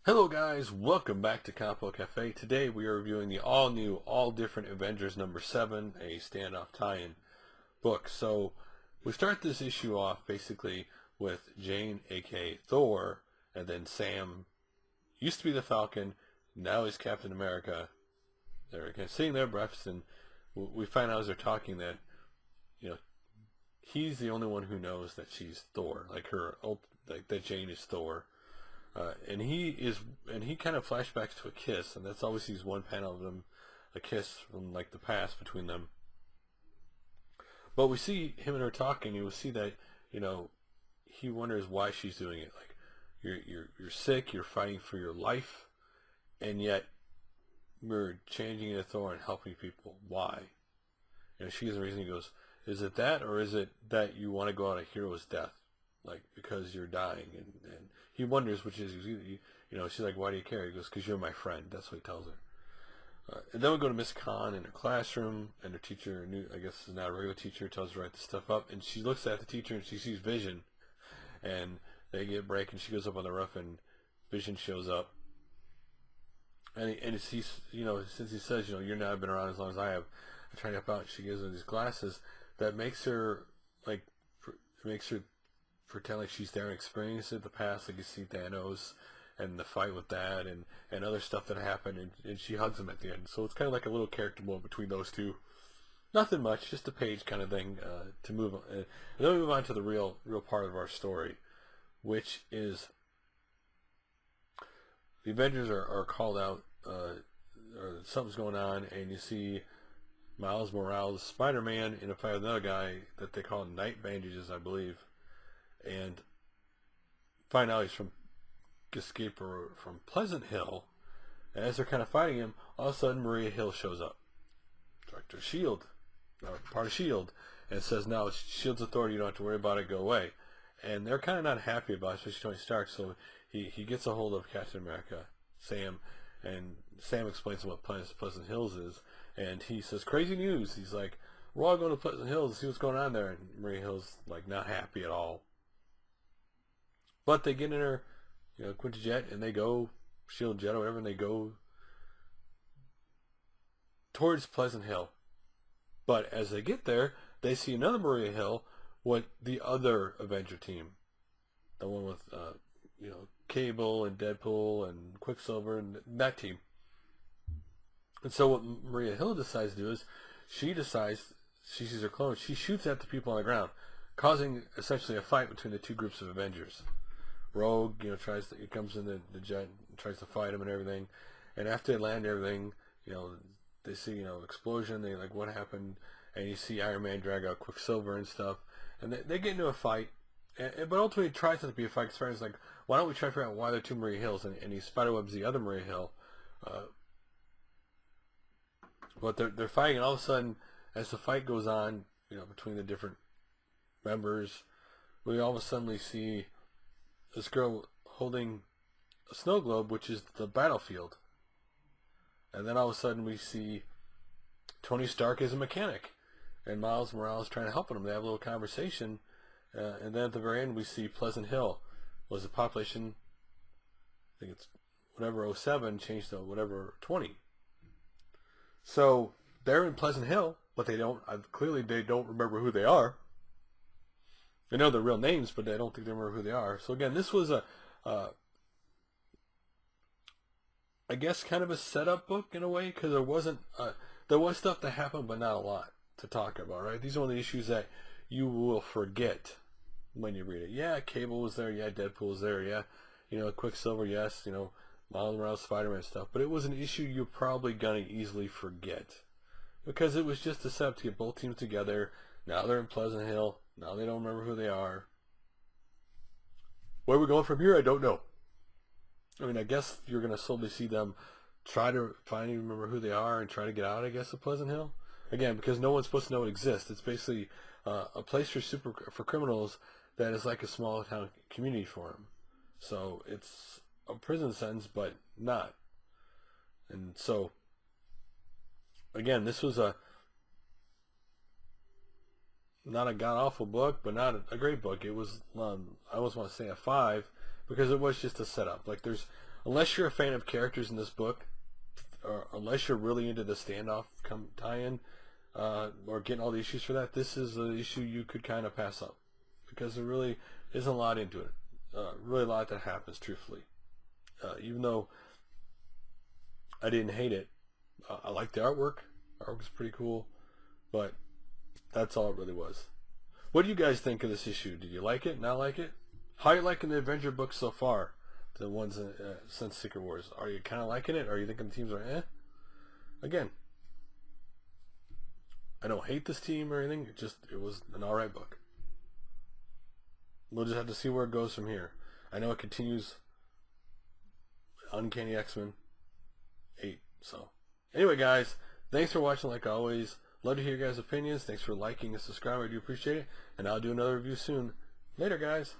Hello guys, welcome back to ComicBookCafe. Today we are reviewing the all-new, all-different Avengers number 7, a Standoff tie-in book. So we start this issue off basically with Jane, aka Thor, and then Sam, used to be the Falcon, now he's Captain America. They're kind of sitting there breakfast, and we find out as they're talking that, he's the only one who knows that she's Thor, like that Jane is Thor. And he kind of flashbacks to a kiss, and that's always sees one panel of them, a kiss from like the past between them. But we see him and her talking, and we see that, he wonders why she's doing it. Like, you're sick, you're fighting for your life, and yet we're changing into Thor and helping people. Why? She gives a reason. He goes, is it that, or is it that you want to go on a hero's death? Like, because you're dying, and he wonders which is, she's like, why do you care? He goes, because you're my friend. That's what he tells her. And then we go to Miss Khan in her classroom, and her teacher, I guess is now a regular teacher, tells her to write the stuff up, and she looks at the teacher, and she sees Vision, and they get a break, and she goes up on the roof, and Vision shows up, and he's, since he says, you're not been around as long as I have, I'm trying to help out, and she gives him these glasses that makes her, pretend like she's there and experience it, the past, like you see Thanos and the fight with that and other stuff that happened, and she hugs him at the end. So it's kind of like a little character moment between those two. Nothing much, just a page kind of thing to move on. And then we move on to the real part of our story, which is the Avengers are called out, or something's going on, and you see Miles Morales, Spider-Man, in a fight with another guy that they call Night Bandages, I believe. And find out he's from Pleasant Hill. And as they're kind of fighting him, all of a sudden Maria Hill shows up. Director Shield, part of Shield, and says, "No, it's Shield's authority. You don't have to worry about it. Go away." And they're kind of not happy about it, especially Tony Stark. So he gets a hold of Captain America, Sam, and Sam explains to him what Pleasant Hills is, and he says, "Crazy news." He's like, "We're all going to Pleasant Hills to see what's going on there." And Maria Hill's like not happy at all. But they get in her, Quinta jet, and they go, Shield jet or whatever, and they go towards Pleasant Hill. But as they get there, they see another Maria Hill with the other Avenger team. The one with, Cable and Deadpool and Quicksilver and that team. And so what Maria Hill decides to do is, she sees her clone, she shoots at the people on the ground, causing essentially a fight between the two groups of Avengers. Rogue, he comes in the jet and tries to fight him and everything. And after they land everything, they see, explosion. They like, what happened? And you see Iron Man drag out Quicksilver and stuff. And they get into a fight. But ultimately it tries not to be a fight. Spider's like, why don't we try to figure out why there are two Maria Hills? And he spiderwebs the other Maria Hill. But they're fighting, and all of a sudden, as the fight goes on, between the different members, we all of a sudden see this girl holding a snow globe, which is the battlefield. And then all of a sudden we see Tony Stark as a mechanic, and Miles Morales trying to help him. They have a little conversation, and then at the very end we see Pleasant Hill was the population, I think it's whatever 07 changed to whatever 20. So they're in Pleasant Hill, but clearly they don't remember who they are. They know their real names, but I don't think they remember who they are. So again, this was I guess kind of a setup book in a way, because there was stuff that happened, but not a lot to talk about, right? These are one of the issues that you will forget when you read it. Yeah, Cable was there. Yeah, Deadpool was there. Yeah, Quicksilver. Yes, Miles Morales, Spider-Man stuff. But it was an issue you're probably gonna easily forget, because it was just a setup to get both teams together. Now they're in Pleasant Hill. Now they don't remember who they are. Where are we going from here? I don't know. I mean, I guess you're going to slowly see them try to finally remember who they are and try to get out, I guess, of Pleasant Hill. Again, because no one's supposed to know it exists. It's basically a place for criminals that is like a small town community for them. So it's a prison sentence, but not. And so, again, this was not a god-awful book, but not a great book. It was, I almost want to say a 5, because it was just a setup. Like, there's unless you're a fan of characters in this book, or unless you're really into the Standoff tie-in, or getting all the issues for that, this is an issue you could kind of pass up, because there really isn't a lot into it. Really a lot that happens, truthfully. Even though I didn't hate it, I liked the artwork. Artwork was pretty cool, but that's all it really was. What do you guys think of this issue? Did you like it? Not like it? How are you liking the Avenger books so far? The ones since Secret Wars. Are you kind of liking it? Or are you thinking the teams are eh? Again, I don't hate this team or anything. It was an alright book. We'll just have to see where it goes from here. I know it continues Uncanny X-Men 8. So, anyway, guys, thanks for watching like always. Love to hear your guys' opinions. Thanks for liking and subscribing. I do appreciate it. And I'll do another review soon. Later, guys.